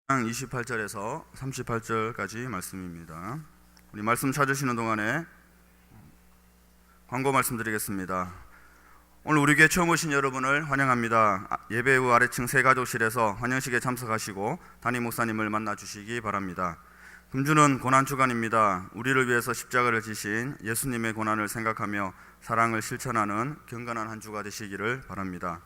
28절에서 38절까지 말씀입니다. 우리 말씀 찾으시는 동안에 광고 말씀드리겠습니다. 오늘 우리 교회 처음 오신 여러분을 환영합니다. 예배 후 아래층 새가족실에서 환영식에 참석하시고 담임 목사님을 만나 주시기 바랍니다. 금주는 고난주간입니다. 우리를 위해서 십자가를 지신 예수님의 고난을 생각하며 사랑을 실천하는 경건한 한 주가 되시기를 바랍니다.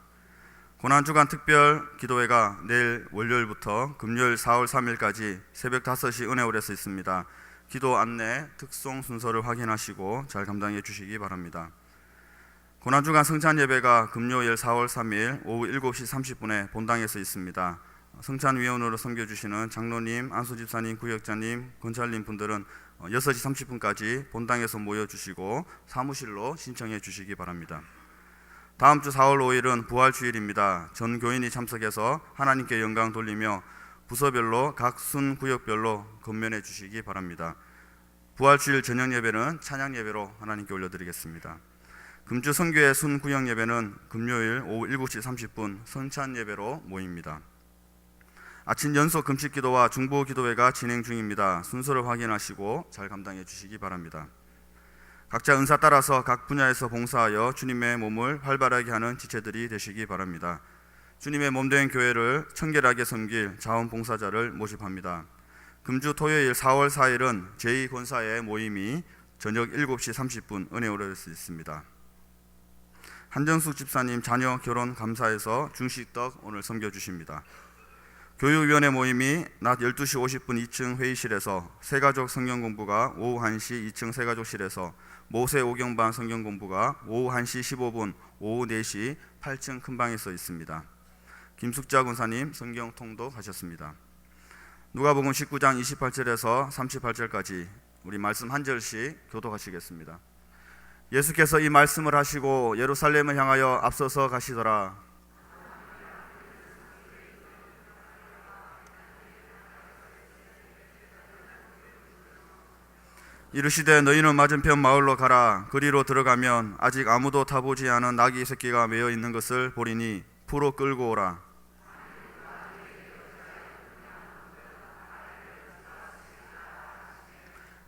고난주간 특별 기도회가 내일 월요일부터 금요일 4월 3일까지 새벽 5시 은혜홀에서 있습니다. 기도 안내, 특송 순서를 확인하시고 잘 감당해 주시기 바랍니다. 고난주간 성찬 예배가 금요일 4월 3일 오후 7시 30분에 본당에서 있습니다. 성찬위원으로 섬겨주시는 장로님, 안수집사님, 구역자님, 권찰님 분들은 6시 30분까지 본당에서 모여주시고 사무실로 신청해 주시기 바랍니다. 다음 주 4월 5일은 부활주일입니다. 전 교인이 참석해서 하나님께 영광 돌리며 부서별로 각 순구역별로 건면해 주시기 바랍니다. 부활주일 저녁 예배는 찬양 예배로 하나님께 올려드리겠습니다. 금주 선교회 순구역 예배는 금요일 오후 7시 30분 성찬 예배로 모입니다. 아침 연속 금식 기도와 중보 기도회가 진행 중입니다. 순서를 확인하시고 잘 감당해 주시기 바랍니다. 각자 은사 따라서 각 분야에서 봉사하여 주님의 몸을 활발하게 하는 지체들이 되시기 바랍니다. 주님의 몸된 교회를 청결하게 섬길 자원봉사자를 모집합니다. 금주 토요일 4월 4일은 제2권사의 모임이 저녁 7시 30분 은혜홀에서 있습니다. 한정숙 집사님 자녀 결혼 감사해서 중식떡 오늘 섬겨주십니다. 교육위원회 모임이 낮 12시 50분 2층 회의실에서 새가족 성경공부가 오후 1시 2층 새가족실에서 모세 오경반 성경공부가 오후 1시 15분 오후 4시 8층 큰방에서 있습니다. 김숙자 군사님 성경 통독하셨습니다. 누가복음 19장 28절에서 38절까지 우리 말씀 한 절씩 교독하시겠습니다. 예수께서 이 말씀을 하시고 예루살렘을 향하여 앞서서 가시더라. 이르시되 너희는 맞은편 마을로 가라. 그리로 들어가면 아직 아무도 타보지 않은 나귀 새끼가 매어 있는 것을 보리니 풀어 끌고 오라.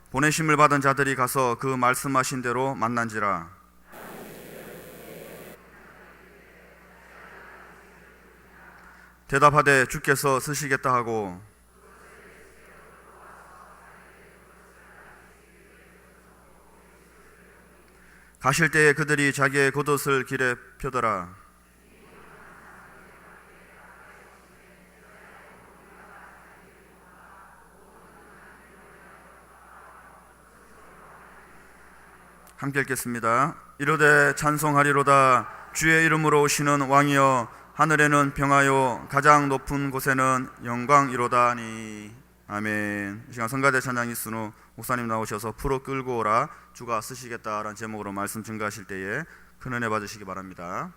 보내심을 받은 자들이 가서 그 말씀하신 대로 만난지라. 대답하되 주께서 쓰시겠다 하고 가실 때에 그들이 자기의 겉옷을 길에 펴더라. 함께 읽겠습니다. 이르되 찬송하리로다. 주의 이름으로 오시는 왕이여, 하늘에는 평화요 가장 높은 곳에는 영광이로다니. 아멘. 이 시간 성가대 찬양 이순우 목사님 나오셔서 풀어 끌고 오라 주가 쓰시겠다라는 제목으로 말씀 증거하실 때에 큰 은혜 받으시기 바랍니다.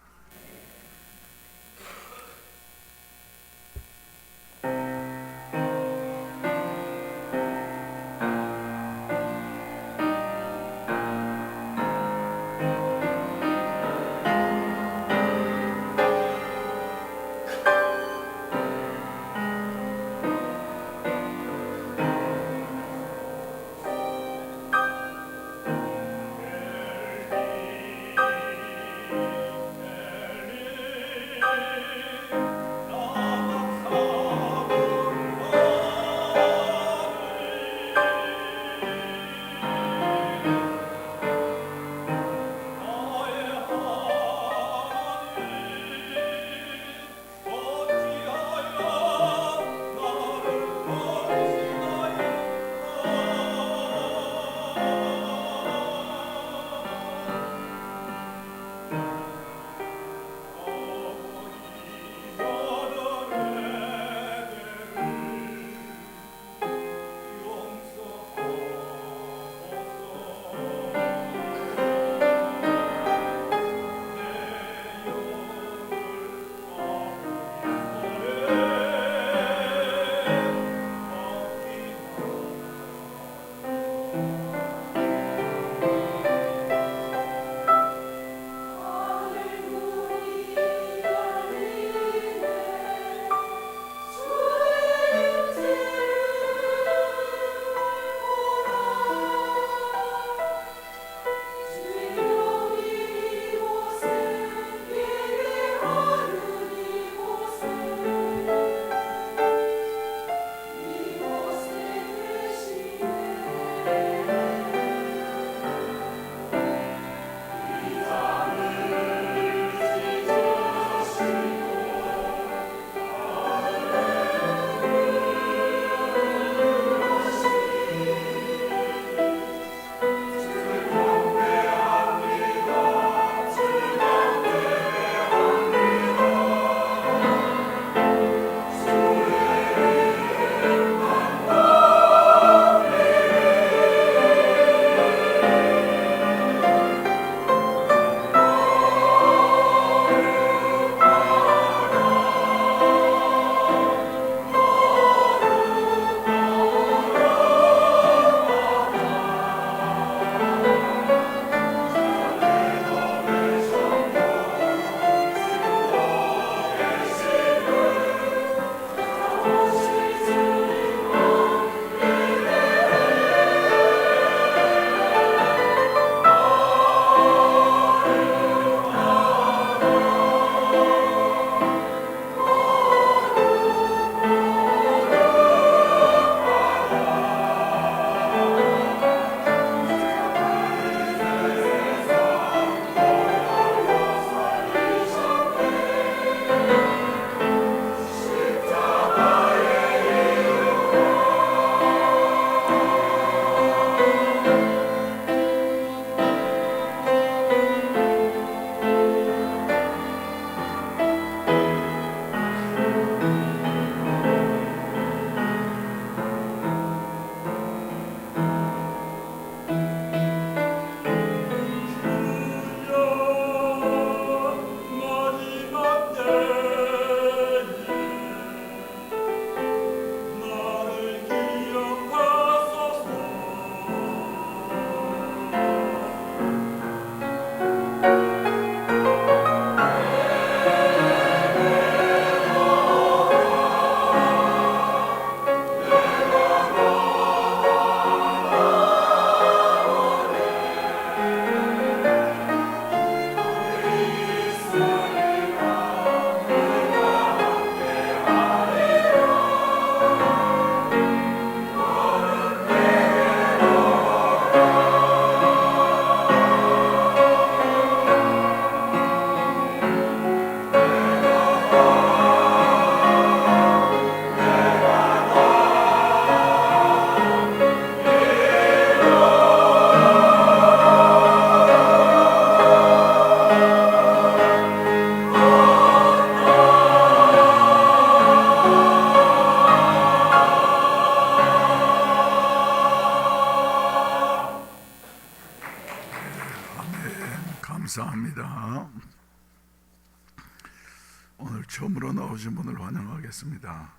나오신 분을 환영하겠습니다.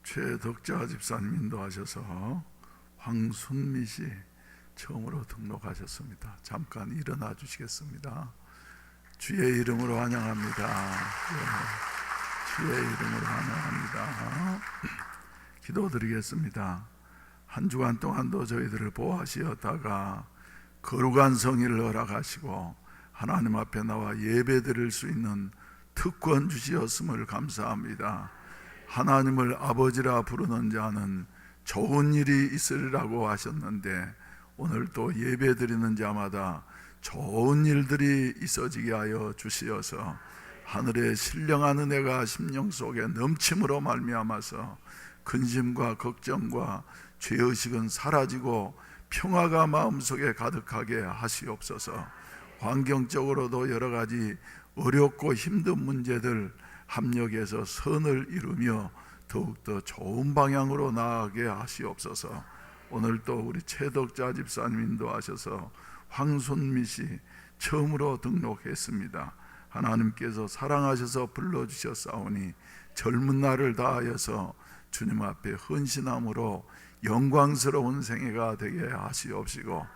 최덕자 집사님 인도하셔서 황순미 씨 처음으로 등록하셨습니다. 잠깐 일어나 주시겠습니다. 주의 이름으로 환영합니다. 주의 이름으로 환영합니다. 기도드리겠습니다. 한 주간 동안도 저희들을 보호하시었다가 거룩한 성의를 허락하시고 하나님 앞에 나와 예배드릴 수 있는 특권 주시었음을 감사합니다. 하나님을 아버지라 부르는 자는 좋은 일이 있으리라고 하셨는데 오늘 또 예배드리는 자마다 좋은 일들이 있어지게 하여 주시어서 하늘의 신령한 은혜가 심령 속에 넘침으로 말미암아서 근심과 걱정과 죄의식은 사라지고 평화가 마음속에 가득하게 하시옵소서. 환경적으로도 여러 가지 어렵고 힘든 문제들 합력해서 선을 이루며 더욱더 좋은 방향으로 나아가게 하시옵소서. 오늘 또 우리 최덕자 집사님 인도하셔서 황순미 씨 처음으로 등록했습니다. 하나님께서 사랑하셔서 불러주셨사오니 젊은 날을 다하여서 주님 앞에 헌신함으로 영광스러운 생애가 되게 하시옵시고,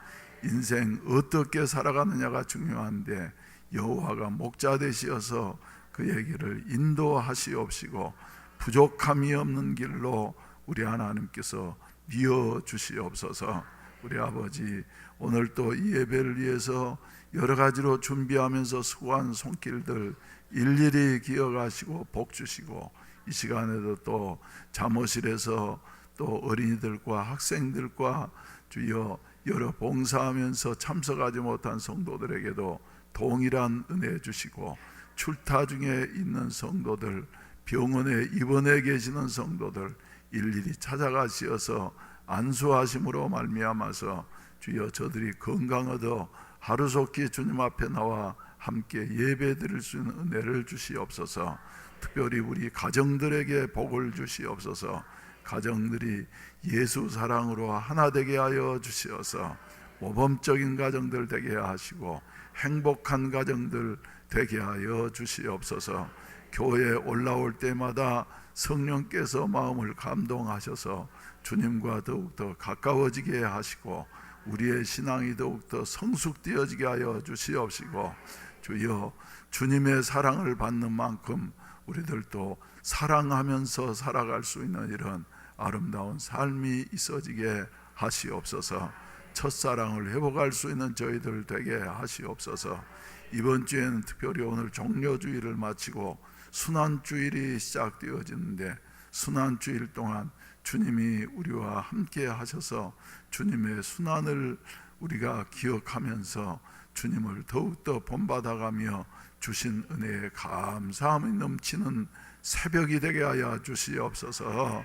인생 어떻게 살아가느냐가 중요한데 여호와가 목자 되시어서 그의 길을 인도하시옵시고 부족함이 없는 길로 우리 하나님께서 이어 주시옵소서. 우리 아버지, 오늘 또 이 예배를 위해서 여러 가지로 준비하면서 수고한 손길들 일일이 기억하시고 복 주시고, 이 시간에도 또 잠옷실에서 또 어린이들과 학생들과 주여 여러 봉사하면서 참석하지 못한 성도들에게도 동일한 은혜 주시고, 출타 중에 있는 성도들, 병원에 입원해 계시는 성도들 일일이 찾아가시어서 안수하심으로 말미암아서 주여 저들이 건강 얻어 하루속히 주님 앞에 나와 함께 예배드릴 수 있는 은혜를 주시옵소서. 특별히 우리 가정들에게 복을 주시옵소서. 가정들이 예수 사랑으로 하나 되게 하여 주시어서 모범적인 가정들 되게 하시고 행복한 가정들 되게 하여 주시옵소서. 교회에 올라올 때마다 성령께서 마음을 감동하셔서 주님과 더욱더 가까워지게 하시고 우리의 신앙이 더욱더 성숙되어지게 하여 주시옵시고, 주여 주님의 사랑을 받는 만큼 우리들도 사랑하면서 살아갈 수 있는 이런 아름다운 삶이 있어지게 하시옵소서. 첫사랑을 회복할 수 있는 저희들 되게 하시옵소서. 이번 주에는 특별히 오늘 종료주일을 마치고 순환주일이 시작되어지는데, 순환주일 동안 주님이 우리와 함께 하셔서 주님의 순환을 우리가 기억하면서 주님을 더욱더 본받아가며 주신 은혜에 감사함이 넘치는 새벽이 되게 하여 주시옵소서.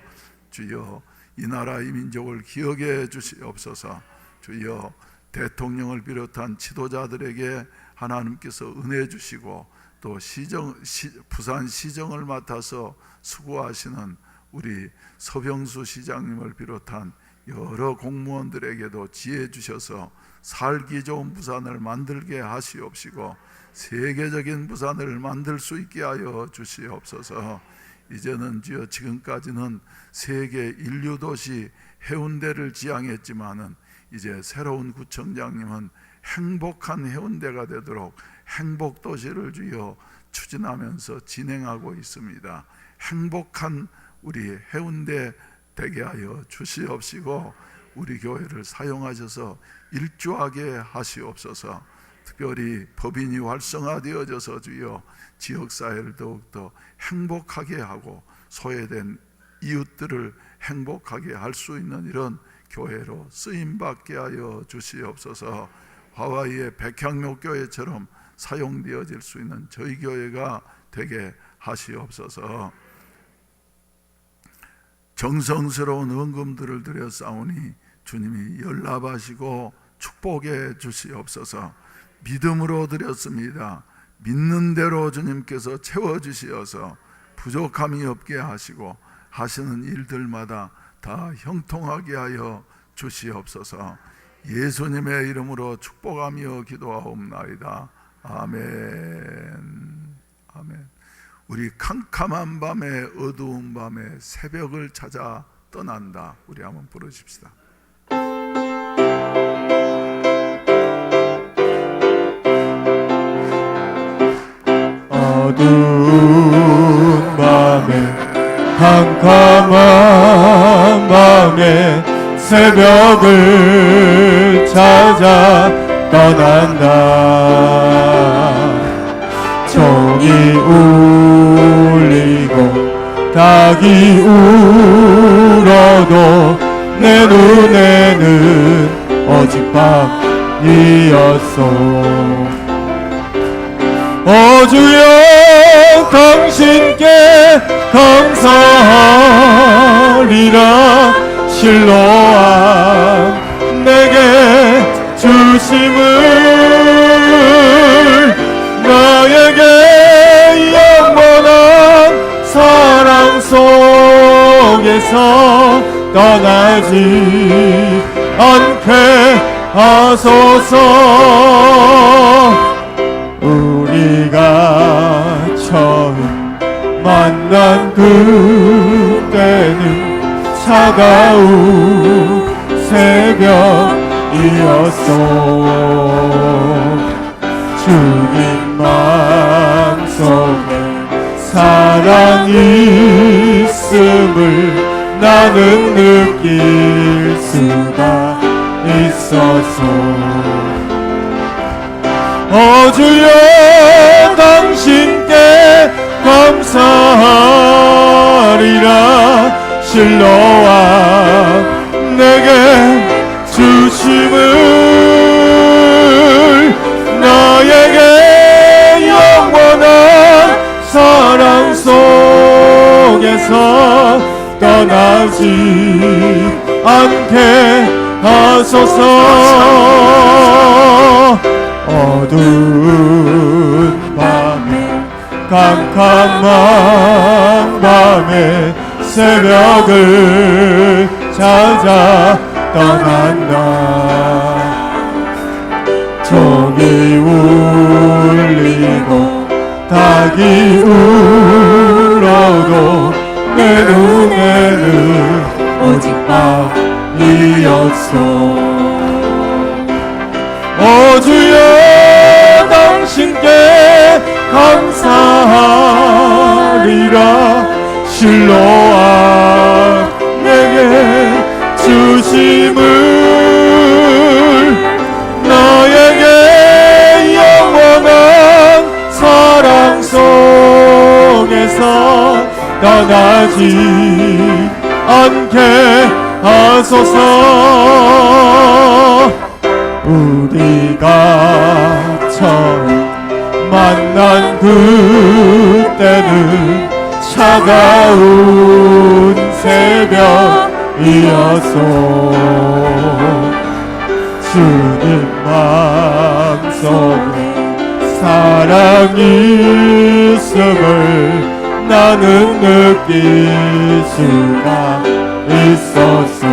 주여 이 나라 이 민족을 기억해 주시옵소서. 주여 대통령을 비롯한 지도자들에게 하나님께서 은혜 주시고, 또 부산 시정을 맡아서 수고하시는 우리 서병수 시장님을 비롯한 여러 공무원들에게도 지혜 주셔서 살기 좋은 부산을 만들게 하시옵시고 세계적인 부산을 만들 수 있게 하여 주시옵소서. 이제는 주여 지금까지는 세계 인류 도시 해운대를 지향했지만은 이제 새로운 구청장님은 행복한 해운대가 되도록 행복도시를 주여 추진하면서 진행하고 있습니다. 행복한 우리 해운대 되게 하여 주시옵시고 우리 교회를 사용하셔서 일조하게 하시옵소서. 특별히 법인이 활성화되어져서 주여 지역사회를 더욱더 행복하게 하고 소외된 이웃들을 행복하게 할 수 있는 이런 교회로 쓰임받게 하여 주시옵소서. 하와이의 백향로 교회처럼 사용되어질 수 있는 저희 교회가 되게 하시옵소서. 정성스러운 헌금들을 드려 싸우니 주님이 연락하시고 축복해 주시옵소서. 믿음으로 드렸습니다. 믿는 대로 주님께서 채워주시어서 부족함이 없게 하시고 하시는 일들마다 다 형통하게 하여 주시옵소서. 예수님의 이름으로 축복하며 기도하옵나이다. 아멘. 아멘. 우리 캄캄한 밤에 어두운 밤에 새벽을 찾아 떠난다. 우리 한번 부르십시다. 어두운 밤에 캄캄한 밤에 새벽을 찾아 떠난다. 종이 울리고 닭이 울어도 내 눈에는 오직 밤이었소. 주여 당신께 감사하리라. 실로암 내게 주심을 나에게 영원한 사랑 속에서 떠나지 않게 하소서. 우리가 처음 만난 그때는 차가운 새벽이었소. 주님 마음속에 사랑이 있음을 나는 느낄 수가 있었소. 주여 당신께 감사하리라. 실로암 내게 주심을 나에게 영원한 사랑 속에서 떠나지 않게 하소서. 어두운 밤에 캄캄한 밤에 새벽을 찾아 떠난다. 종이 울리고 닭이 울어도 내 눈에는 오직 밤이었소. 주여 당신께 감사하리라. 실로암 내게 주심을 나에게 영원한 사랑 속에서 떠나지 않게 하소서. 우리가 처음 만난 그때는 차가운 새벽이었소. 주님 마음속에 사랑이 있음을 나는 느낄 수가 있었소.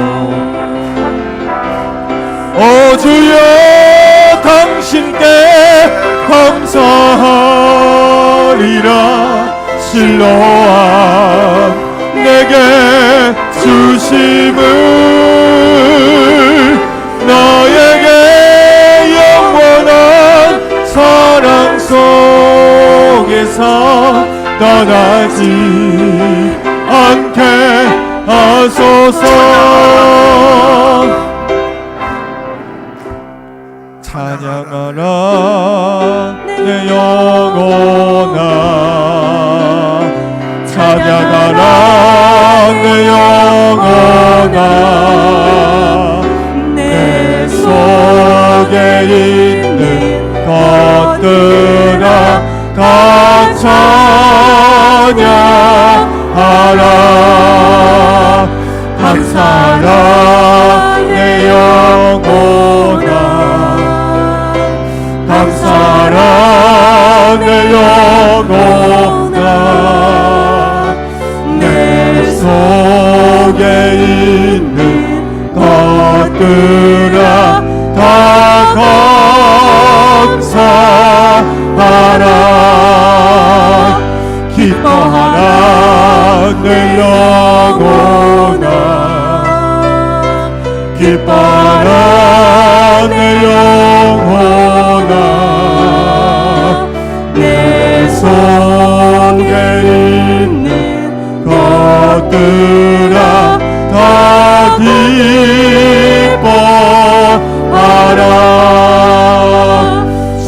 주여 당신께 감사하리라. 실로암 내게 주심을 나에게 영원한 사랑 속에서 떠나지 않게 하소서. 찬양하라 내 영혼아. 찬양하라 내 영혼아. 내 속에 있는 것들아 다 찬양하라. 감사하라 내 영혼아. 감사하라 내 영혼아. 내 속에 있는 것들아 다 감사하라. 기뻐 내 영혼아 기뻐라 내 영혼아 내 속에 있는 것들아 다 기뻐하라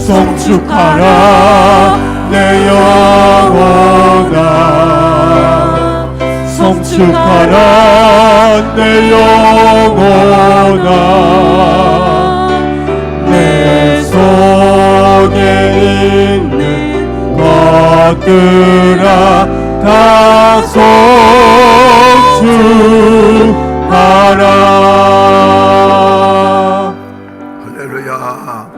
송축하라 내 영혼아 송축하라 내 영혼아 내 속에 있는 것들아 다 송축하라. 할렐루야.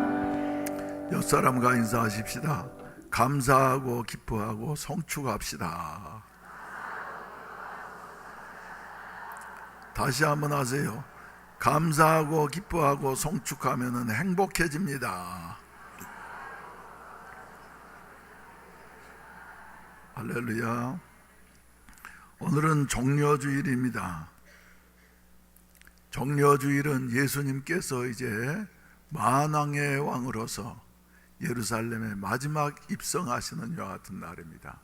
옆사람과 인사하십시다. 감사하고 기뻐하고 송축합시다. 다시 한번 하세요. 감사하고 기뻐하고 송축하면 행복해집니다. 할렐루야. 오늘은 종려주일입니다. 종려주일은 예수님께서 이제 만왕의 왕으로서 예루살렘에 마지막 입성하시는 이와 같은 날입니다.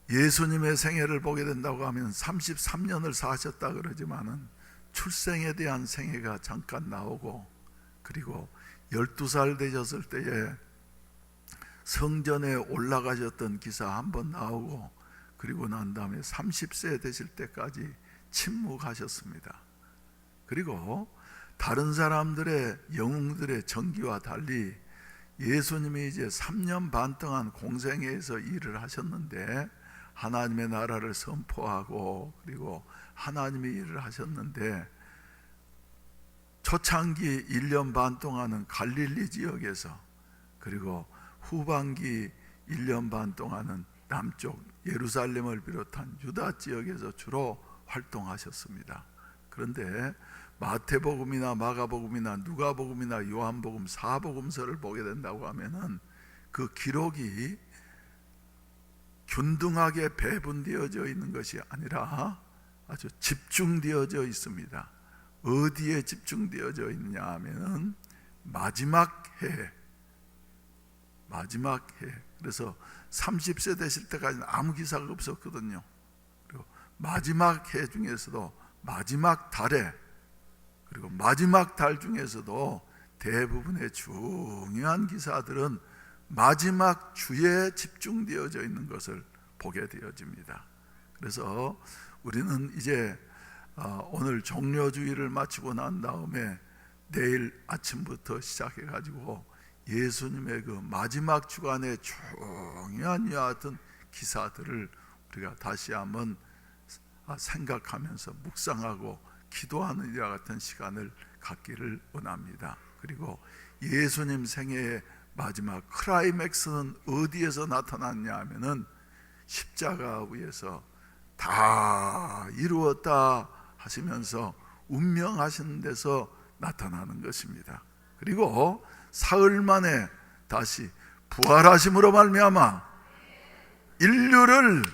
예수님의 생애를 보게 된다고 하면 33년을 사셨다 그러지만은 출생에 대한 생애가 잠깐 나오고, 그리고 12살 되셨을 때에 성전에 올라가셨던 기사 한번 나오고, 그리고 난 다음에 30세 되실 때까지 침묵하셨습니다. 그리고 다른 사람들의 영웅들의 전기와 달리 예수님이 이제 3년 반 동안 공생애에서 일을 하셨는데, 하나님의 나라를 선포하고 그리고 하나님의 일을 하셨는데, 초창기 1년 반 동안은 갈릴리 지역에서, 그리고 후반기 1년 반 동안은 남쪽 예루살렘을 비롯한 유다 지역에서 주로 활동하셨습니다. 그런데 마태복음이나 마가복음이나 누가복음이나 요한복음, 사복음서를 보게 된다고 하면은 그 기록이 균등하게 배분되어져 있는 것이 아니라 아주 집중되어져 있습니다. 어디에 집중되어져 있느냐 하면은 마지막 해. 그래서 30세 되실 때까지는 아무 기사가 없었거든요. 그리고 마지막 해 중에서도 마지막 달에, 그리고 마지막 달 중에서도 대부분의 중요한 기사들은 마지막 주에 집중되어져 있는 것을 보게 되어집니다. 그래서 우리는 이제 오늘 종려주의를 마치고 난 다음에 내일 아침부터 시작해 가지고 예수님의 그 마지막 주간의 중요한 이와 같은 기사들을 우리가 다시 한번 생각하면서 묵상하고 기도하는 이와 같은 시간을 갖기를 원합니다. 그리고 예수님 생애의 마지막 클라이맥스는 어디에서 나타났냐 하면은 십자가 위에서 다 이루었다 하시면서 운명하시는 데서 나타나는 것입니다. 그리고 사흘 만에 다시 부활하심으로 말미암아 인류를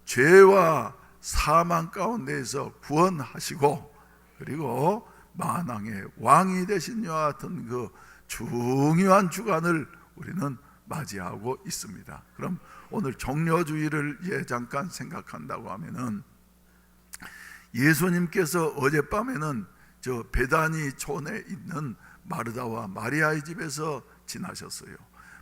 죄와 사망 가운데에서 구원하시고, 그리고 만왕의 왕이 되신 이와 같은 그 중요한 주간을 우리는 맞이하고 있습니다. 그럼 오늘 종려주의를 잠깐 생각한다고 하면은, 예수님께서 어젯밤에는 저 베다니 촌에 있는 마르다와 마리아의 집에서 지나셨어요.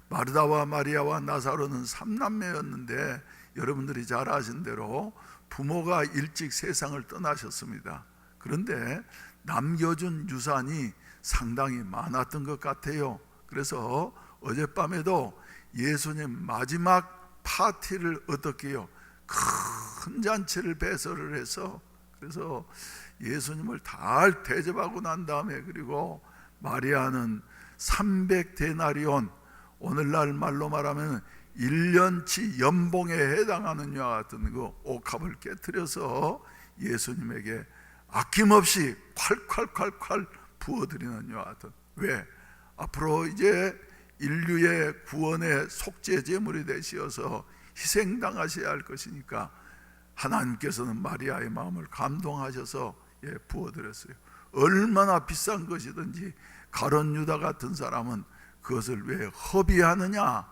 마르다와 마리아와 나사로는 3남매였는데 여러분들이 잘 아신 대로 부모가 일찍 세상을 떠나셨습니다. 그런데 남겨준 유산이 상당히 많았던 것 같아요. 그래서 어젯밤에도 예수님 마지막 파티를 어떻게 해요? 큰 잔치를 배설을 해서, 그래서 예수님을 잘 대접하고 난 다음에, 그리고 마리아는 300데나리온, 오늘날 말로 말하면 1년치 연봉에 해당하는 이와 같은 그 옥합을 깨트려서 예수님에게 아낌없이 콸콸콸콸 부어드리는 이와 같은. 왜? 앞으로 이제 인류의 구원의 속죄 제물이 되시어서 희생당하셔야 할 것이니까 하나님께서는 마리아의 마음을 감동하셔서 부어드렸어요. 얼마나 비싼 것이든지 가룟 유다 같은 사람은 그것을 왜 허비하느냐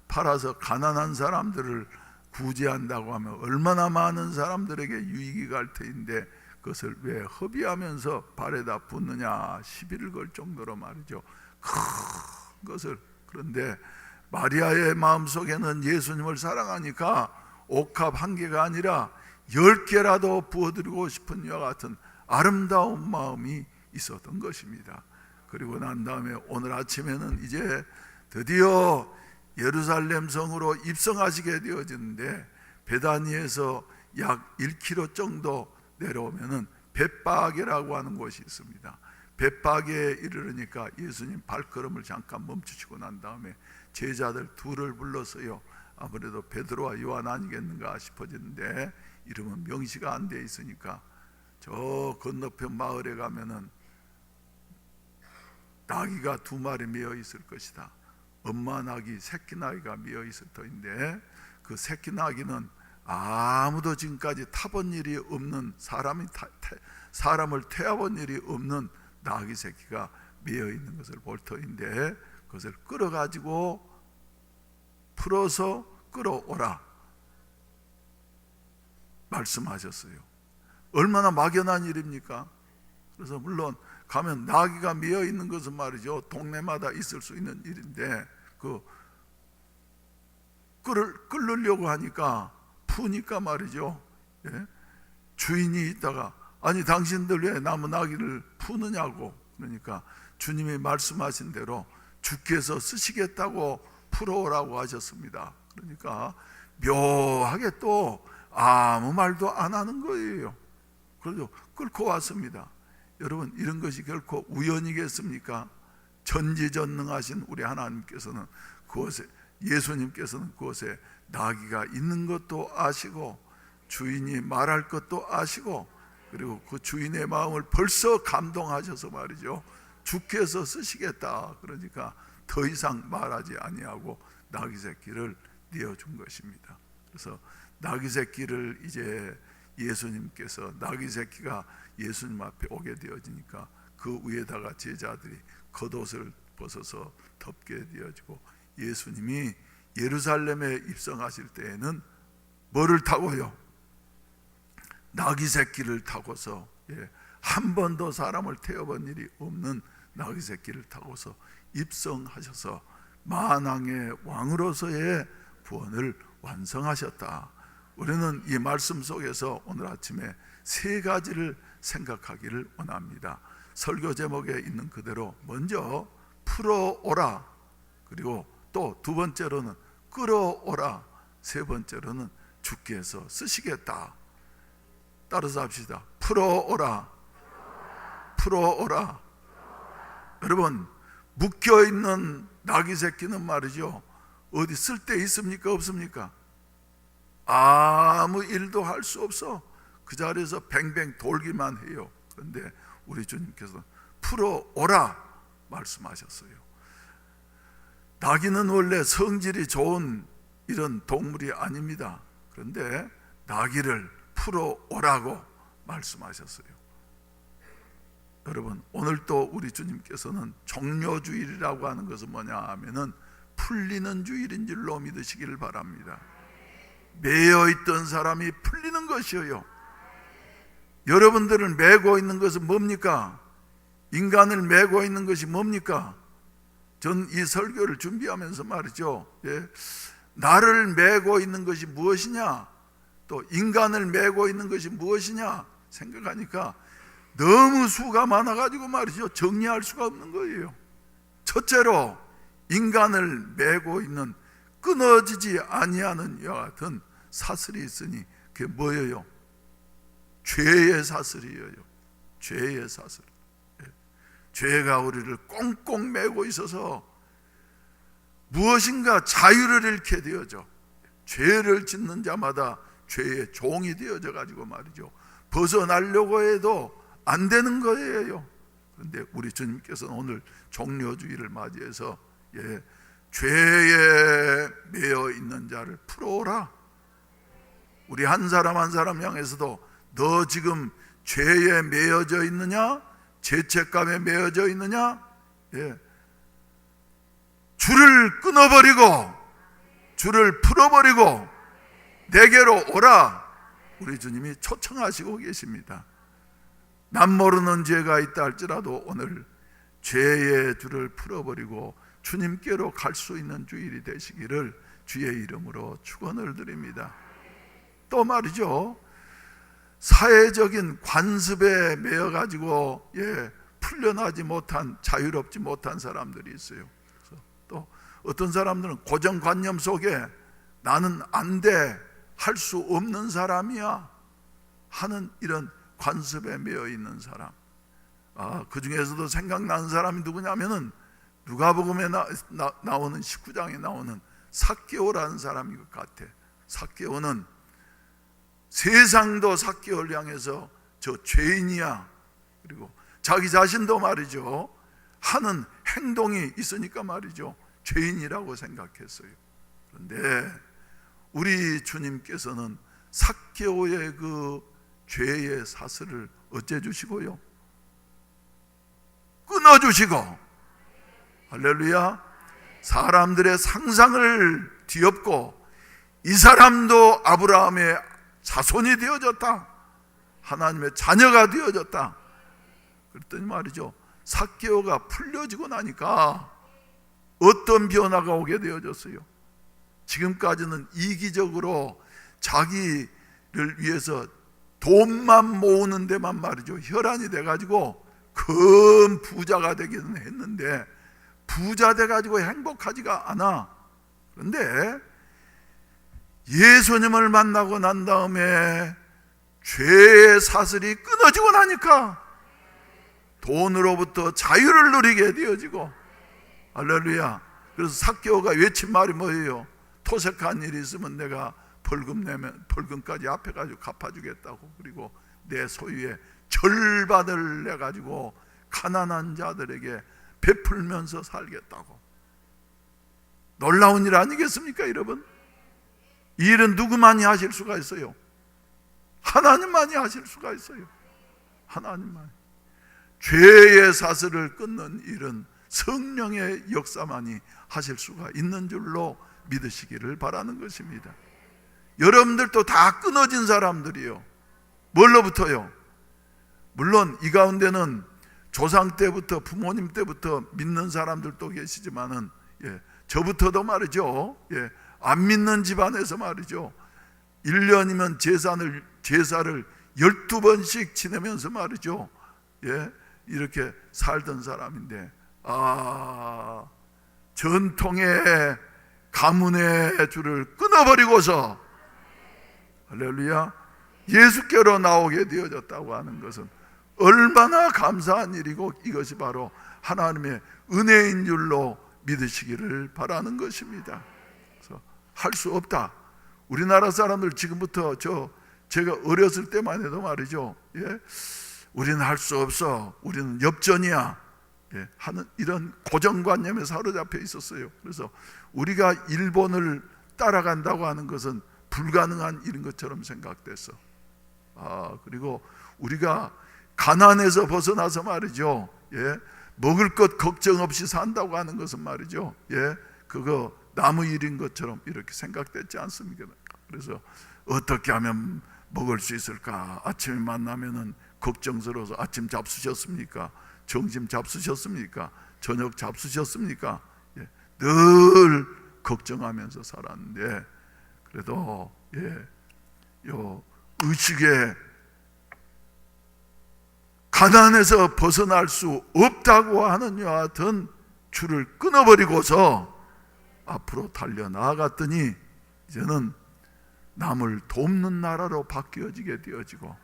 팔아서 가난한 사람들을 구제한다고 하면 얼마나 많은 사람들에게 유익이 갈 터인데 그것을 왜 허비하면서 발에다 붓느냐 시비를 걸 정도로 말이죠. 큰 것을. 그런데 마리아의 마음속에는 예수님을 사랑하니까 옥합 한 개가 아니라 10개라도 부어드리고 싶은 이와 같은 아름다운 마음이 있었던 것입니다. 그리고 난 다음에 오늘 아침에는 이제 드디어 예루살렘 성으로 입성하시게 되어지는데 베다니에서 약 1km 정도 내려오면은 벳바게라고 하는 곳이 있습니다. 벳바게에 이르르니까 예수님 발걸음을 잠깐 멈추시고 난 다음에 제자들 둘을 불러서요, 아무래도 베드로와 요한 아니겠는가 싶어지는데 이름은 명시가 안 돼 있으니까 저 건너편 마을에 가면은 나귀가 2마리 메어 있을 것이다. 엄마 나귀, 새끼 나귀가 메어 있을 터인데 그 새끼 나귀는 아무도 지금까지 타본 일이 없는 사람을 태워본 일이 없는 나귀 새끼가 메어 있는 것을 볼 터인데 그것을 끌어가지고 풀어서 끌어오라 말씀하셨어요. 얼마나 막연한 일입니까? 그래서 물론 가면 나귀가 메어 있는 것은 말이죠, 동네마다 있을 수 있는 일인데 그 끌으려고 하니까 푸니까 말이죠, 주인이 있다가 아니 당신들 왜 나무 나귀를 푸느냐고. 그러니까 주님이 말씀하신 대로 주께서 쓰시겠다고 풀어오라고 하셨습니다. 그러니까 묘하게 또 아무 말도 안 하는 거예요. 그래서 끌고 왔습니다. 여러분, 이런 것이 결코 우연이겠습니까? 전지전능하신 우리 하나님께서는 그곳에, 예수님께서는 그곳에 나귀가 있는 것도 아시고 주인이 말할 것도 아시고 그리고 그 주인의 마음을 벌써 감동하셔서 말이죠, 주께서 쓰시겠다 그러니까 더 이상 말하지 아니하고 나귀 새끼를 내어준 것입니다. 그래서 나귀 새끼를 이제 예수님께서, 나귀 새끼가 예수님 앞에 오게 되어지니까 그 위에다가 제자들이 겉옷을 벗어서 덮게 되어지고 예수님이 예루살렘에 입성하실 때에는 뭐를 타고요? 나귀 새끼를 타고서, 한 번도 사람을 태워본 일이 없는 나귀 새끼를 타고서 입성하셔서 만왕의 왕으로서의 구원을 완성하셨다. 우리는 이 말씀 속에서 오늘 아침에 3가지를 생각하기를 원합니다. 설교 제목에 있는 그대로 먼저 풀어오라, 그리고 또 2번째로는 끌어오라, 3번째로는 주께서 쓰시겠다. 따라서 합시다. 풀어오라, 풀어오라. 여러분, 묶여있는 나귀 새끼는 말이죠, 어디 쓸 데 있습니까 없습니까? 아무 일도 할 수 없어. 그 자리에서 뱅뱅 돌기만 해요. 그런데 우리 주님께서 풀어오라 말씀하셨어요. 나귀는 원래 성질이 좋은 이런 동물이 아닙니다. 그런데 나귀를 풀어오라고 말씀하셨어요. 여러분, 오늘 또 우리 주님께서는 종료주일이라고 하는 것은 뭐냐 하면은 풀리는 주일인 줄로 믿으시기를 바랍니다. 매여있던 사람이 풀리는 것이에요. 여러분들을 매고 있는 것은 뭡니까? 인간을 매고 있는 것이 뭡니까? 전 이 설교를 준비하면서 말이죠, 나를 매고 있는 것이 무엇이냐, 또 인간을 매고 있는 것이 무엇이냐 생각하니까 너무 수가 많아가지고 말이죠, 정리할 수가 없는 거예요. 첫째로 인간을 매고 있는 끊어지지 아니하는 이와 같은 사슬이 있으니 그게 뭐예요? 죄의 사슬이에요. 죄의 사슬. 죄가 우리를 꽁꽁 매고 있어서 무엇인가 자유를 잃게 되어져. 죄를 짓는 자마다 죄의 종이 되어져 가지고 말이죠, 벗어나려고 해도 안 되는 거예요. 그런데 우리 주님께서는 오늘 종료주의를 맞이해서 죄에 매여 있는 자를 풀어오라. 우리 한 사람 한 사람 향해서도 너 지금 죄에 매여져 있느냐? 죄책감에 매여져 있느냐? 줄을 끊어버리고 줄을 풀어버리고 내게로 오라. 우리 주님이 초청하시고 계십니다. 남 모르는 죄가 있다 할지라도 오늘 죄의 줄을 풀어버리고 주님께로 갈 수 있는 주일이 되시기를 주의 이름으로 축원을 드립니다. 또 말이죠, 사회적인 관습에 매여 가지고 풀려나지 못한, 자유롭지 못한 사람들이 있어요. 그래서 또 어떤 사람들은 고정관념 속에 나는 안 돼, 할 수 없는 사람이야 하는 이런 관습에 매여 있는 사람. 그 중에서도 생각나는 사람이 누구냐면은 누가복음에 나오는 19장에 나오는 삭개오라는 사람인 것 같아. 삭개오는 세상도 삭개오를 향해서 저 죄인이야, 그리고 자기 자신도 말이죠, 하는 행동이 있으니까 말이죠, 죄인이라고 생각했어요. 그런데 우리 주님께서는 삭개오의 그 죄의 사슬을 어째 주시고요? 끊어주시고, 할렐루야, 사람들의 상상을 뒤엎고 이 사람도 아브라함의 자손이 되어졌다, 하나님의 자녀가 되어졌다 그랬더니 말이죠, 삭개오가 풀려지고 나니까 어떤 변화가 오게 되어졌어요? 지금까지는 이기적으로 자기를 위해서 돈만 모으는 데만 말이죠, 혈안이 돼가지고 큰 부자가 되기는 했는데 부자 돼가지고 행복하지가 않아. 그런데 예수님을 만나고 난 다음에 죄의 사슬이 끊어지고 나니까 돈으로부터 자유를 누리게 되어지고, 할렐루야. 그래서 삭개오가 외친 말이 뭐예요? 토색한 일이 있으면 내가 벌금 내면 벌금까지 앞에 가지고 갚아주겠다고, 그리고 내 소유의 절반을 내 가지고 가난한 자들에게 베풀면서 살겠다고. 놀라운 일 아니겠습니까, 여러분? 이 일은 누구만이 하실 수가 있어요? 하나님만이 하실 수가 있어요. 하나님만이. 죄의 사슬을 끊는 일은 성령의 역사만이 하실 수가 있는 줄로 믿으시기를 바라는 것입니다. 여러분들도 다 끊어진 사람들이요. 뭘로부터요? 물론 이 가운데는 조상 때부터, 부모님 때부터 믿는 사람들도 계시지만은 저부터도 말이죠, 안 믿는 집안에서 말이죠, 1년이면 제사를 12번씩 지내면서 말이죠, 이렇게 살던 사람인데, 전통의 가문의 줄을 끊어버리고서, 할렐루야, 예수께로 나오게 되어졌다고 하는 것은 얼마나 감사한 일이고, 이것이 바로 하나님의 은혜인 줄로 믿으시기를 바라는 것입니다. 그래서 할 수 없다. 우리나라 사람들 지금부터 제가 어렸을 때만 해도 말이죠, 우리는 할 수 없어, 우리는 엽전이야, 하는 이런 고정관념에 사로잡혀 있었어요. 그래서 우리가 일본을 따라간다고 하는 것은 불가능한 일인 것처럼 생각됐어. 그리고 우리가 가난에서 벗어나서 말이죠, 먹을 것 걱정 없이 산다고 하는 것은 말이죠, 그거 남의 일인 것처럼 이렇게 생각됐지 않습니까? 그래서 어떻게 하면 먹을 수 있을까? 아침에 만나면은 걱정스러워서 아침 잡수셨습니까? 점심 잡수셨습니까? 저녁 잡수셨습니까? 늘 걱정하면서 살았는데, 그래도 요 의식에 가난에서 벗어날 수 없다고 하는 이와 같은 줄을 끊어버리고서 앞으로 달려나아갔더니 이제는 남을 돕는 나라로 바뀌어지게 되어지고,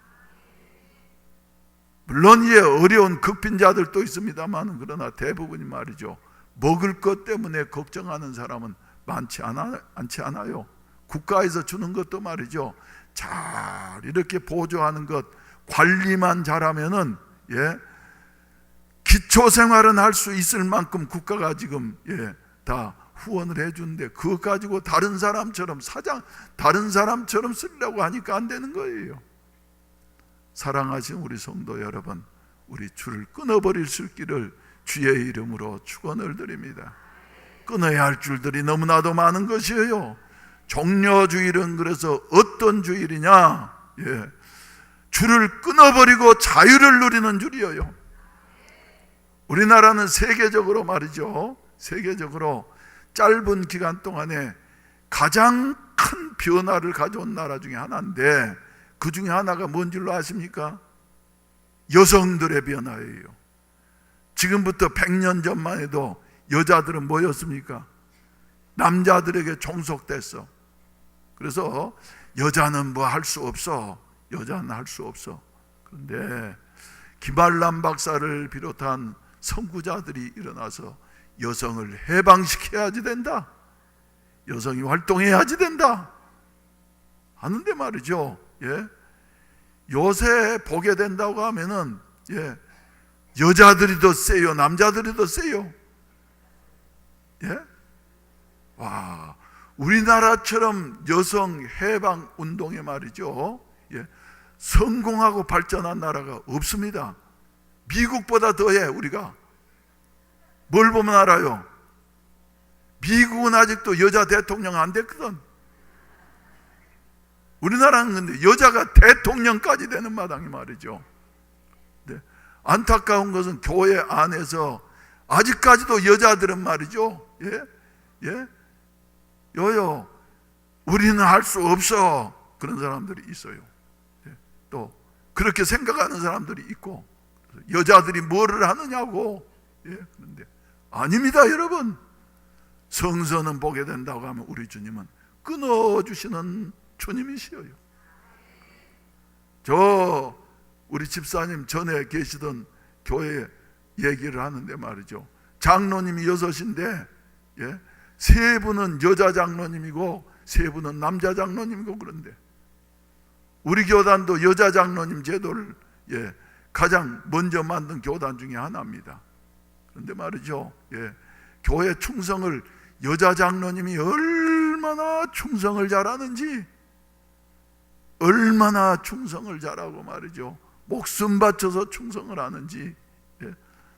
물론 이제 어려운 극빈자들도 있습니다만, 그러나 대부분이 말이죠, 먹을 것 때문에 걱정하는 사람은 많지 않아요. 국가에서 주는 것도 말이죠, 잘 이렇게 보조하는 것, 관리만 잘하면은 기초생활은 할 수 있을 만큼 국가가 지금 다 후원을 해주는데 그것 가지고 다른 사람처럼 다른 사람처럼 쓰려고 하니까 안 되는 거예요. 사랑하신 우리 성도 여러분, 우리 줄을 끊어버릴 수 있기를 주의 이름으로 축원을 드립니다. 끊어야 할 줄들이 너무나도 많은 것이에요. 종려주일은 그래서 어떤 주일이냐? 줄을 끊어버리고 자유를 누리는 줄이에요. 우리나라는 세계적으로 말이죠, 세계적으로 짧은 기간 동안에 가장 큰 변화를 가져온 나라 중에 하나인데, 그 중에 하나가 뭔 줄로 아십니까? 여성들의 변화예요. 지금부터 100년 전만 해도 여자들은 뭐였습니까? 남자들에게 종속됐어. 그래서 여자는 뭐 할 수 없어. 여자는 할 수 없어. 그런데 김알람 박사를 비롯한 선구자들이 일어나서 여성을 해방시켜야지 된다, 여성이 활동해야지 된다 하는데 말이죠. 요새 보게 된다고 하면은 여자들이 더 세요, 남자들이 더 세요. 와, 우리나라처럼 여성 해방 운동에 말이죠, 성공하고 발전한 나라가 없습니다. 미국보다 더해. 우리가 뭘 보면 알아요? 미국은 아직도 여자 대통령 안 됐거든. 우리나라는 근데 여자가 대통령까지 되는 마당이 말이죠. 안타까운 것은 교회 안에서 아직까지도 여자들은 말이죠, 우리는 할 수 없어, 그런 사람들이 있어요. 또 그렇게 생각하는 사람들이 있고, 여자들이 뭐를 하느냐고. 그런데 아닙니다, 여러분. 성서는 보게 된다고 하면 우리 주님은 끊어주시는 주님이시여요. 우리 집사님 전에 계시던 교회 얘기를 하는데 말이죠, 장로님이 6인데 3분은 여자 장로님이고 3분은 남자 장로님이고, 그런데 우리 교단도 여자 장로님 제도를 가장 먼저 만든 교단 중에 하나입니다. 그런데 말이죠, 교회 충성을 여자 장로님이 얼마나 충성을 잘하는지, 얼마나 충성을 잘하고 말이죠, 목숨 바쳐서 충성을 하는지,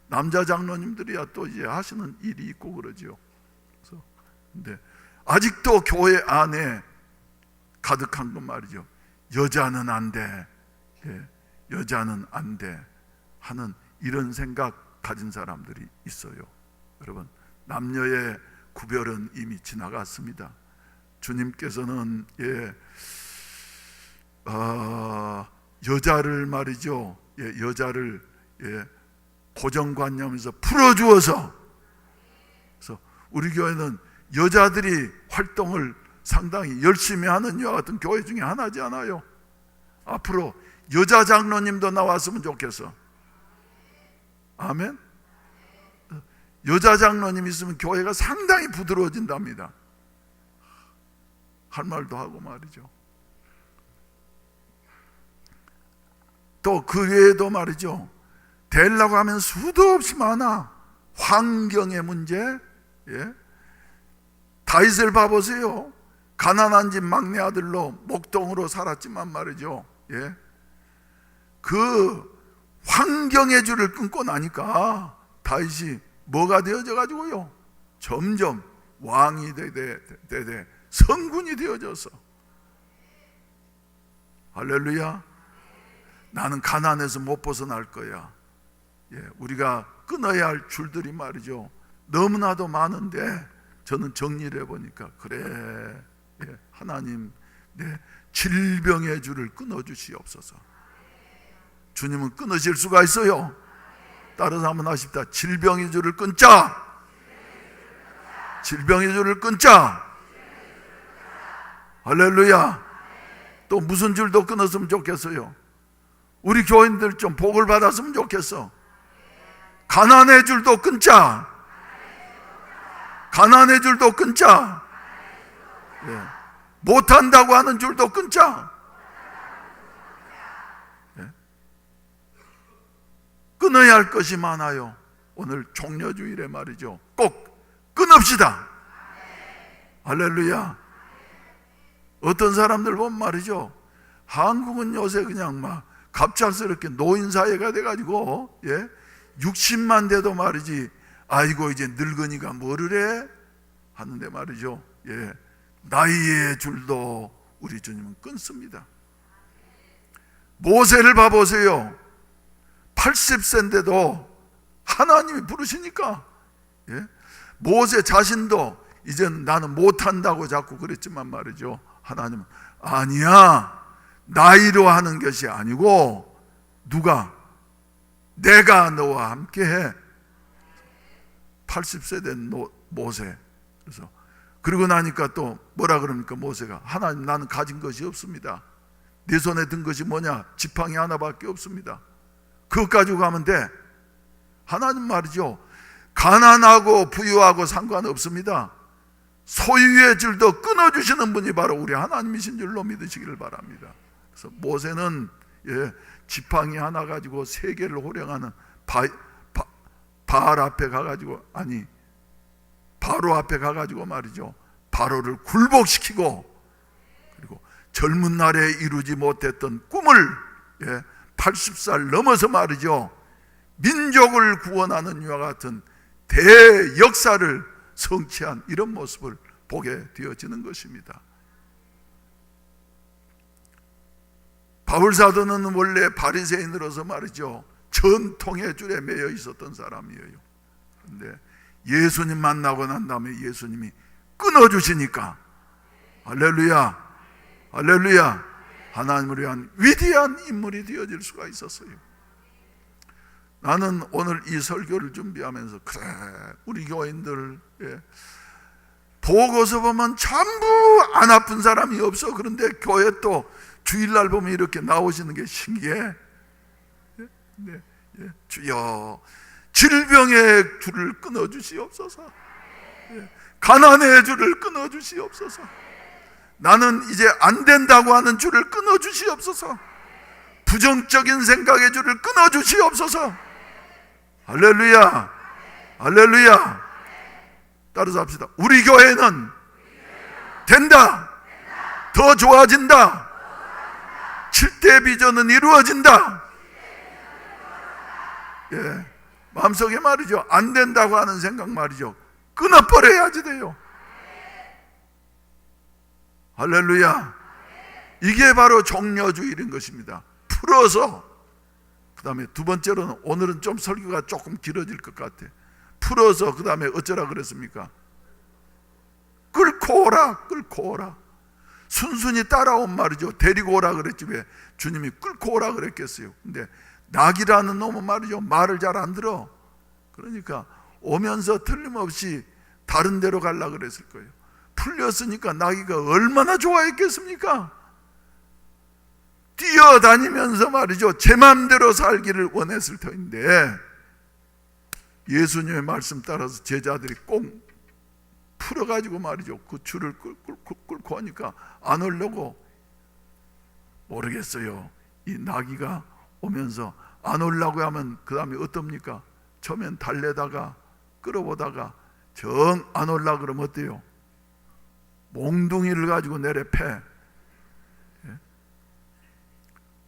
남자 장로님들이야 또 이제 하시는 일이 있고 그러죠. 근데 아직도 교회 안에 가득한 건 말이죠, 여자는 안 돼, 여자는 안 돼 하는 이런 생각 가진 사람들이 있어요. 여러분, 남녀의 구별은 이미 지나갔습니다. 주님께서는 여자를 말이죠, 여자를 고정관념에서 풀어주어서, 그래서 우리 교회는 여자들이 활동을 상당히 열심히 하는 이와 같은 교회 중에 하나지 않아요. 앞으로 여자 장로님도 나왔으면 좋겠어. 아멘. 여자 장로님 있으면 교회가 상당히 부드러워진답니다. 할 말도 하고 말이죠. 또 그 외에도 말이죠, 되려고 하면 수도 없이 많아. 환경의 문제. 다윗을 봐보세요. 가난한 집 막내 아들로 목동으로 살았지만 말이죠, 그 환경의 줄을 끊고 나니까 다윗이 뭐가 되어져 가지고요, 점점 왕이 되되 성군이 되어져서. 할렐루야. 나는 가난해서 못 벗어날 거야. 우리가 끊어야 할 줄들이 말이죠, 너무나도 많은데, 저는 정리를 해보니까 그래, 하나님 내 질병의 줄을 끊어주시옵소서. 주님은 끊으실 수가 있어요. 따라서 한번 하십시다. 질병의 줄을 끊자. 질병의 줄을 끊자. 할렐루야. 또 무슨 줄도 끊었으면 좋겠어요. 우리 교인들 좀 복을 받았으면 좋겠어. 가난의 줄도 끊자. 가난의 줄도 끊자. 못한다고 하는 줄도 끊자. 끊어야 할 것이 많아요. 오늘 종려주일에 말이죠, 꼭 끊읍시다. 할렐루야. 어떤 사람들 보면 말이죠, 한국은 요새 그냥 막 갑작스럽게 노인사회가 돼가지고 60만 돼도 말이지, 아이고 이제 늙으니까 뭐를 해? 하는데 말이죠, 나이의 줄도 우리 주님은 끊습니다. 모세를 봐보세요. 80세인데도 하나님이 부르시니까, 모세 자신도 이제는 나는 못한다고 자꾸 그랬지만 말이죠, 하나님은 아니야, 나이로 하는 것이 아니고 누가? 내가 너와 함께해. 80세 된 모세. 그래서 그러고 나니까 또 뭐라 그럽니까? 모세가, 하나님 나는 가진 것이 없습니다. 네 손에 든 것이 뭐냐? 지팡이 하나밖에 없습니다. 그것 가지고 가면 돼. 하나님 말이죠, 가난하고 부유하고 상관없습니다. 소유의 줄도 끊어주시는 분이 바로 우리 하나님이신 줄로 믿으시기를 바랍니다. 그래서 모세는 지팡이 하나 가지고 세계를 호령하는 바알 앞에 가가지고, 아니 바로 앞에 가가지고 말이죠, 바로를 굴복시키고, 그리고 젊은 날에 이루지 못했던 꿈을 80살 넘어서 말이죠, 민족을 구원하는 이와 같은 대역사를 성취한 이런 모습을 보게 되어지는 것입니다. 바울사도는 원래 바리새인으로서 말이죠, 전통의 줄에 매여 있었던 사람이에요. 그런데 예수님 만나고 난 다음에 예수님이 끊어주시니까, 할렐루야, 할렐루야, 하나님을 위한 위대한 인물이 되어질 수가 있었어요. 나는 오늘 이 설교를 준비하면서, 그래 우리 교인들 보고서 보면 전부 안 아픈 사람이 없어. 그런데 교회 또 주일날 보면 이렇게 나오시는 게 신기해. 주여 질병의 줄을 끊어주시옵소서, 가난의 줄을 끊어주시옵소서, 나는 이제 안 된다고 하는 줄을 끊어주시옵소서, 부정적인 생각의 줄을 끊어주시옵소서. 할렐루야, 할렐루야. 따라서 합시다. 우리 교회는 된다, 더 좋아진다, 7대 비전은 이루어진다. 마음속에 말이죠, 안 된다고 하는 생각 말이죠, 끊어버려야지 돼요. 할렐루야. 이게 바로 종려주일인 것입니다. 풀어서, 그 다음에 두 번째로는, 오늘은 좀 설교가 조금 길어질 것 같아. 풀어서 그 다음에 어쩌라 그랬습니까? 끌고 오라, 끌고 오라. 순순히 따라온 말이죠. 데리고 오라 그랬지 왜 주님이 끌고 오라 그랬겠어요? 근데 낙이라는 놈은 말이죠, 말을 잘 안 들어. 그러니까 오면서 틀림없이 다른 데로 가려고 그랬을 거예요. 풀렸으니까 나귀가 얼마나 좋아했겠습니까? 뛰어다니면서 말이죠, 제 마음대로 살기를 원했을 터인데, 예수님의 말씀 따라서 제자들이 꼭 풀어가지고 말이죠, 그 줄을 끌고 하니까 안 오려고. 모르겠어요. 이 나귀가 오면서 안 오려고 하면 그 다음에 어떻습니까? 처음엔 달래다가 끌어보다가 정 안 오려고 그러면 어때요? 몽둥이를 가지고 내려 패.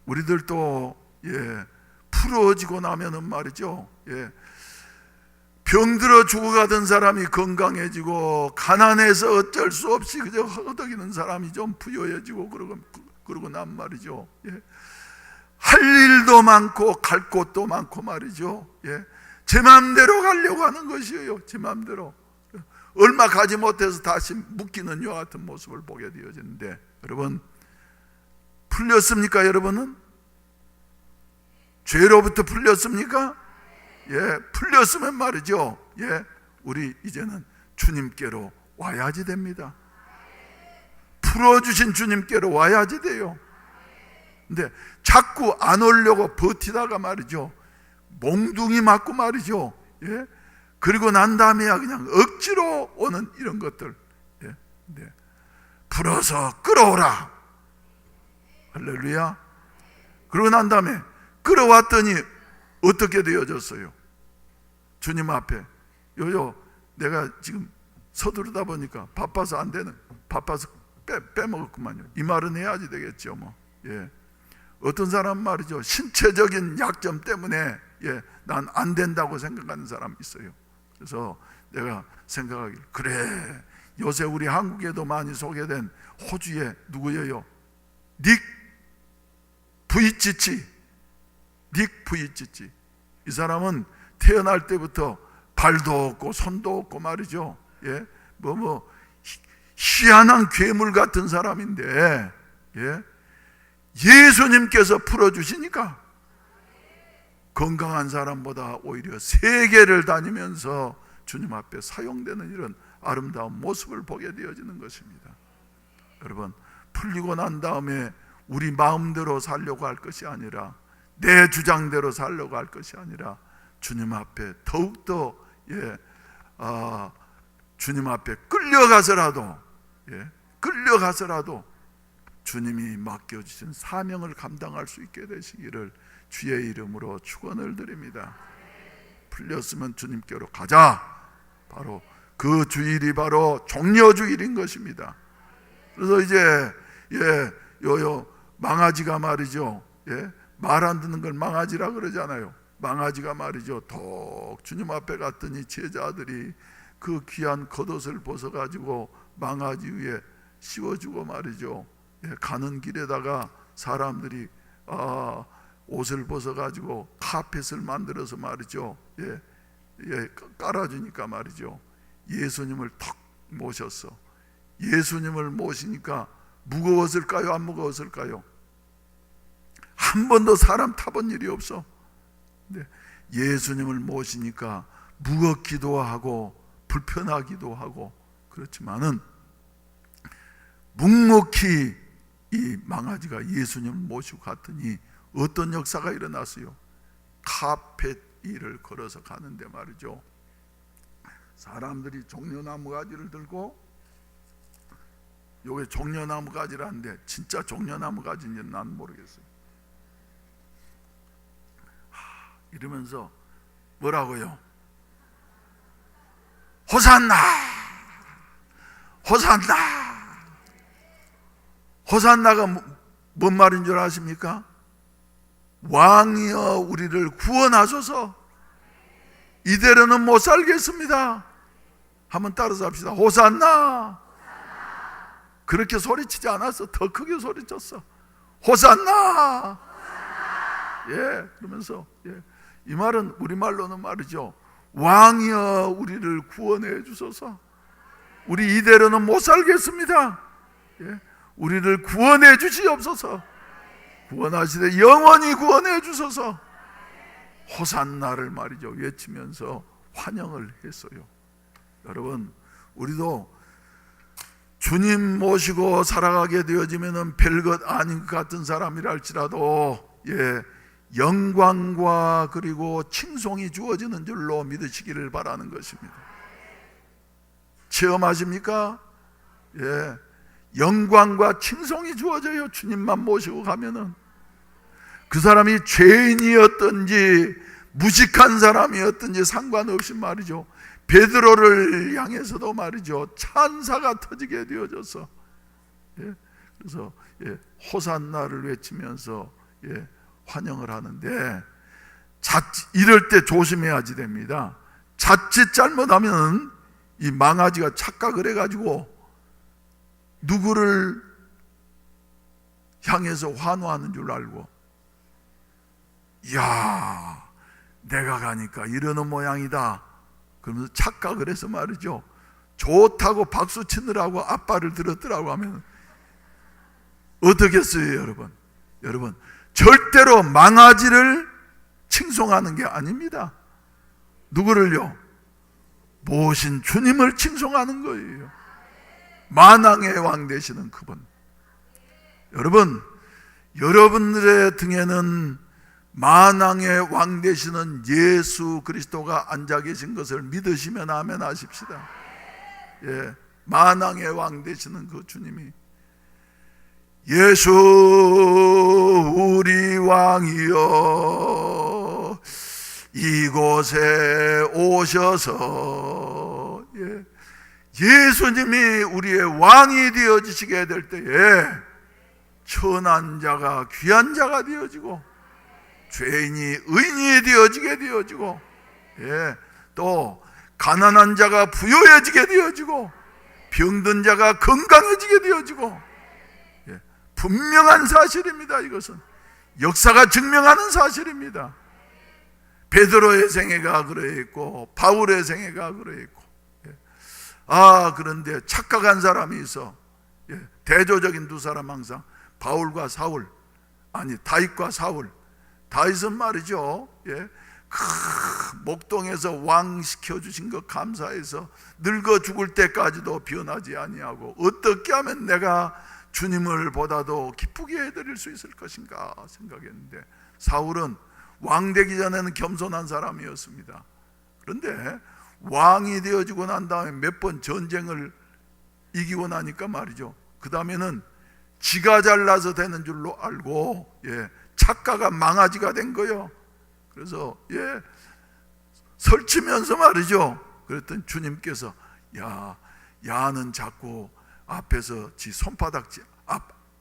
우리들도 풀어지고 나면은 말이죠, 병들어 죽어가던 사람이 건강해지고, 가난해서 어쩔 수 없이 그저 허덕이는 사람이 좀 부여해지고, 그러고 난 말이죠, 할 일도 많고 갈 곳도 많고 말이죠, 제 마음대로 가려고 하는 것이에요. 제 마음대로. 얼마 가지 못해서 다시 묶이는 이와 같은 모습을 보게 되어지는데, 여러분 풀렸습니까? 여러분은 죄로부터 풀렸습니까? 풀렸으면 말이죠, 우리 이제는 주님께로 와야지 됩니다. 풀어주신 주님께로 와야지 돼요. 근데 자꾸 안 오려고 버티다가 말이죠, 몽둥이 맞고 말이죠, 그리고 난 다음에야 그냥 억지로 오는 이런 것들, 풀어서 끌어오라. 할렐루야. 그러고 난 다음에 끌어왔더니 어떻게 되어졌어요? 주님 앞에, 내가 지금 서두르다 보니까 바빠서 안 되는, 바빠서 빼먹었구만요. 이 말은 해야지 되겠죠 뭐. 예. 어떤 사람 말이죠, 신체적인 약점 때문에 난 안 된다고 생각하는 사람이 있어요. 그래서 내가 생각하기를, 그래, 요새 우리 한국에도 많이 소개된 호주의 누구예요? 닉 부이치치. 이 사람은 태어날 때부터 발도 없고 손도 없고 말이죠. 희한한 괴물 같은 사람인데 예수님께서 풀어주시니까 건강한 사람보다 오히려 세계를 다니면서 주님 앞에 사용되는 이런 아름다운 모습을 보게 되어지는 것입니다. 여러분, 풀리고 난 다음에 우리 마음대로 살려고 할 것이 아니라, 내 주장대로 살려고 할 것이 아니라, 주님 앞에 더욱더 주님 앞에 끌려가서라도 주님이 맡겨주신 사명을 감당할 수 있게 되시기를 주의 이름으로 축원을 드립니다. 풀렸으면 주님께로 가자. 바로 그 주일이 바로 종려주일인 것입니다. 그래서 이제 망아지가 말이죠, 말 안 듣는 걸 망아지라 그러잖아요. 망아지가 말이죠, 톡 주님 앞에 갔더니 제자들이 그 귀한 겉옷을 벗어가지고 망아지 위에 씌워주고 말이죠, 가는 길에다가 사람들이 옷을 벗어가지고 카펫을 만들어서 말이죠, 깔아주니까 말이죠, 예수님을 턱 모셨어. 예수님을 모시니까 무거웠을까요? 안 무거웠을까요? 한 번도 사람 타본 일이 없어. 근데 예수님을 모시니까 무겁기도 하고 불편하기도 하고, 그렇지만은 묵묵히 이 망아지가 예수님을 모시고 갔더니 어떤 역사가 일어났어요? 카펫 위를 걸어서 가는데 말이죠, 사람들이 종려나무 가지를 들고, 요게 종려나무 가지라는데 진짜 종려나무 가지인지는 난 모르겠어요. 이러면서 뭐라고요? 호산나, 호산나. 호산나가 뭔 말인 줄 아십니까? 왕이여 우리를 구원하소서, 이대로는 못 살겠습니다. 한번 따라서 합시다. 호산나. 그렇게 소리치지 않았어. 더 크게 소리쳤어. 호산나. 그러면서 이 말은 우리말로는 말이죠, 왕이여 우리를 구원해 주소서, 우리 이대로는 못 살겠습니다. 우리를 구원해 주시옵소서. 구원하시되 영원히 구원해 주소서. 호산나를 말이죠 외치면서 환영을 했어요. 여러분, 우리도 주님 모시고 살아가게 되어지면은 별것 아닌 것 같은 사람이라 할지라도 영광과 그리고 칭송이 주어지는 줄로 믿으시기를 바라는 것입니다. 체험하십니까? 영광과 칭송이 주어져요. 주님만 모시고 가면은. 그 사람이 죄인이었든지 무식한 사람이었든지 상관없이 말이죠, 베드로를 향해서도 말이죠, 찬사가 터지게 되어져서 그래서 호산나를 외치면서 환영을 하는데, 이럴 때 조심해야지 됩니다. 자칫 잘못하면 이 망아지가 착각을 해가지고 누구를 향해서 환호하는 줄 알고, 이야 내가 가니까 이러는 모양이다 그러면서 착각을 해서 말이죠, 좋다고 박수 치느라고 앞발을 들었더라고 하면 어떻겠어요? 여러분 절대로 망아지를 칭송하는 게 아닙니다. 누구를요? 모신 주님을 칭송하는 거예요. 만왕의 왕 되시는 그분. 여러분, 여러분들의 등에는 만왕의 왕 되시는 예수 그리스도가 앉아 계신 것을 믿으시면 아멘 하십시다. 만왕의 왕 되시는 그 주님이, 예수 우리 왕이여 이곳에 오셔서 예수님이 우리의 왕이 되어지시게 될 때에 천한 자가 귀한 자가 되어지고 죄인이 의인이 되어지게 되어지고, 또 가난한 자가 부유해지게 되어지고 병든 자가 건강해지게 되어지고, 분명한 사실입니다. 이것은 역사가 증명하는 사실입니다. 베드로의 생애가 그러했고 바울의 생애가 그러했고, 그런데 착각한 사람이 있어. 대조적인 두 사람, 항상 바울과 사울, 다윗과 사울. 다윗은 말이죠, 목동에서 왕 시켜주신 것 감사해서 늙어 죽을 때까지도 변하지 아니하고 어떻게 하면 내가 주님을 보다도 기쁘게 해드릴 수 있을 것인가 생각했는데, 사울은 왕 되기 전에는 겸손한 사람이었습니다. 그런데 왕이 되어지고 난 다음에 몇 번 전쟁을 이기고 나니까 말이죠, 그 다음에는 지가 잘나서 되는 줄로 알고 착가가 망아지가 된 거예요. 그래서 설치면서 말이죠, 그랬더니 주님께서 야는 자꾸 앞에서 지 손바닥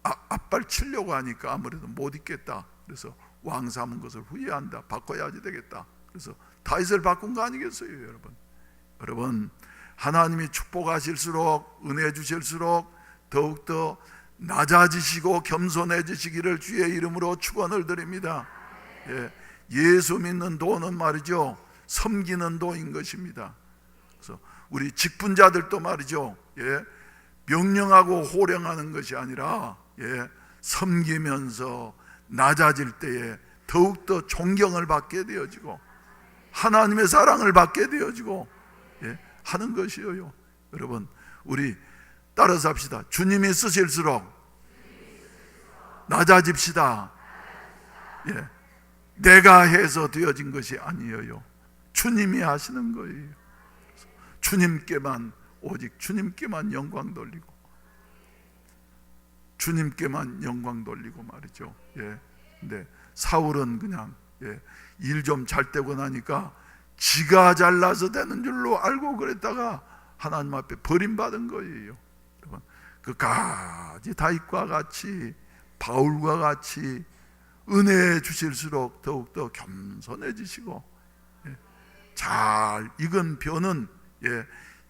앞발 치려고 하니까 아무래도 못 있겠다. 그래서 왕 삼은 것을 후회한다. 바꿔야지 되겠다. 그래서 다윗을 바꾼 거 아니겠어요, 여러분? 여러분, 하나님이 축복하실수록, 은혜 주실수록 더욱더 낮아지시고 겸손해지시기를 주의 이름으로 축원을 드립니다. 예수 믿는 도는 말이죠, 섬기는 도인 것입니다. 그래서 우리 직분자들도 말이죠, 명령하고 호령하는 것이 아니라 섬기면서 낮아질 때에 더욱더 존경을 받게 되어지고 하나님의 사랑을 받게 되어지고 하는 것이에요. 여러분, 우리 따라서 합시다. 주님이 쓰실수록 낮아집시다. 내가 해서 되어진 것이 아니에요. 주님이 하시는 거예요. 주님께만, 오직 주님께만 영광 돌리고, 주님께만 영광 돌리고 말이죠. 근데 사울은 그냥 일 좀 잘 되고 나니까 지가 잘나서 되는 줄로 알고 그랬다가 하나님 앞에 버림받은 거예요. 여러분, 그까지 다윗과 같이 바울과 같이 은혜 주실수록 더욱더 겸손해지시고, 잘 익은 벼는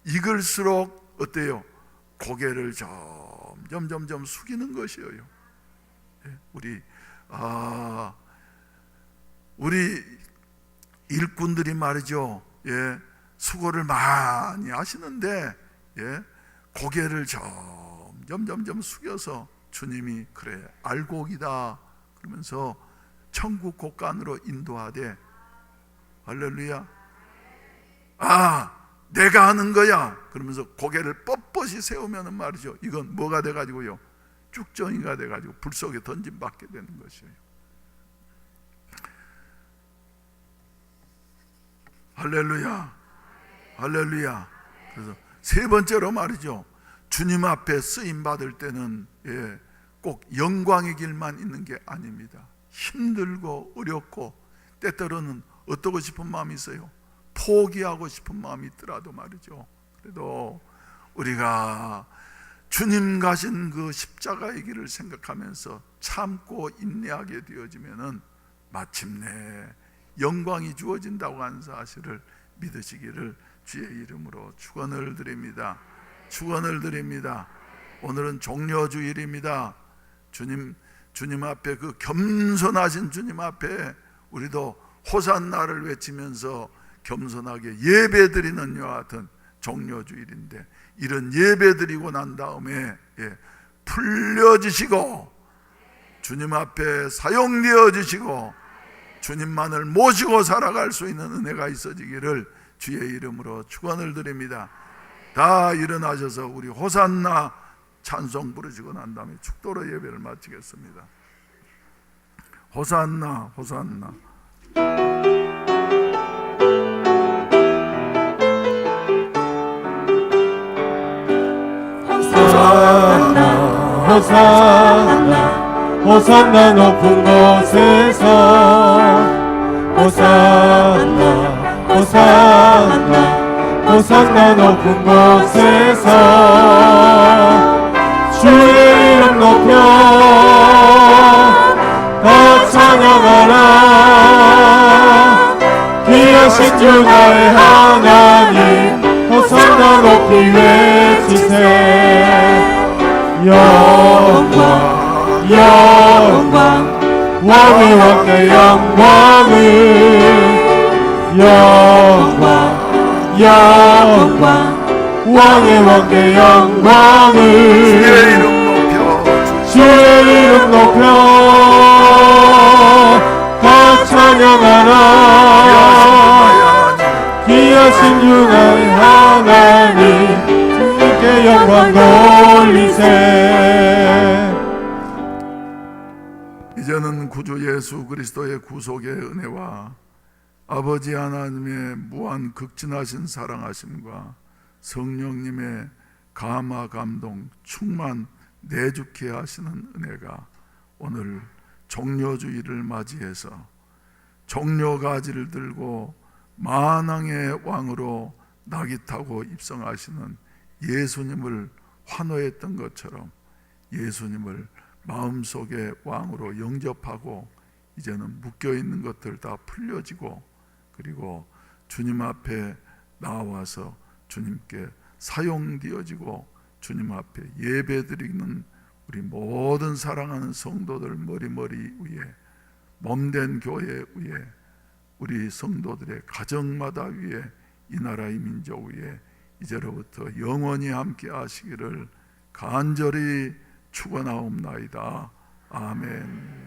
익을수록 어때요? 고개를 점점 숙이는 것이에요. 우리 일꾼들이 말이죠, 수고를 많이 하시는데 고개를 점점 숙여서 주님이 그래 알곡이다 그러면서 천국 곳간으로 인도하되, 할렐루야, 내가 하는 거야 그러면서 고개를 뻣뻣이 세우면 말이죠, 이건 뭐가 돼가지고요, 쭉정이가 돼가지고 불 속에 던짐받게 되는 것이에요. 할렐루야, 할렐루야. 그래서 세 번째로 말이죠, 주님 앞에 쓰임 받을 때는 꼭 영광의 길만 있는 게 아닙니다. 힘들고 어렵고 때때로는 어떠고 싶은 마음이 있어요. 포기하고 싶은 마음이 있더라도 말이죠, 그래도 우리가 주님 가신 그 십자가의 길을 생각하면서 참고 인내하게 되어지면은 마침내 영광이 주어진다고 하는 사실을 믿으시기를 주의 이름으로 축원을 드립니다. 축원을 드립니다. 오늘은 종려주일입니다. 주님 앞에, 그 겸손하신 주님 앞에 우리도 호산나를 외치면서 겸손하게 예배드리는 이와 같은 종려주일인데, 이런 예배드리고 난 다음에 풀려지시고 주님 앞에 사용되어지시고 주님만을 모시고 살아갈 수 있는 은혜가 있어지기를 주의 이름으로 축원을 드립니다. 다 일어나셔서 우리 호산나 찬송 부르시고 난 다음에 축도로 예배를 마치겠습니다. 호산나, 호산나. 호산나, 호산나, 호산나 높은 곳에서, 호산나, 호산나, 호산나 높은 곳에서 주의 이름 높여 다 찬양하라. 귀하신 주 나의 하나님 호산나 높이 외치세. 영광 영광 왕의 왕께 영광을 영광 영광 왕의 왕께 영광을 주의 이름 높여 다 찬양하라. 귀하신 주 나의 하나님 주님께 영광 돌리세. 이제는 구주 예수 그리스도의 구속의 은혜와 아버지 하나님의 무한 극진하신 사랑하심과 성령님의 감화 감동 충만 내주케 하시는 은혜가 오늘 종려주의를 맞이해서 종려가지를 들고 만왕의 왕으로 낙이 타고 입성하시는 예수님을 환호했던 것처럼 예수님을 마음속의 왕으로 영접하고 이제는 묶여있는 것들 다 풀려지고 그리고 주님 앞에 나와서 주님께 사용되어지고 주님 앞에 예배드리는 우리 모든 사랑하는 성도들 머리머리 위에 몸된 교회 위에 우리 성도들의 가정마다 위에 이 나라의 민족 위에 이제로부터 영원히 함께 하시기를 간절히 축원하옵나이다. 아멘.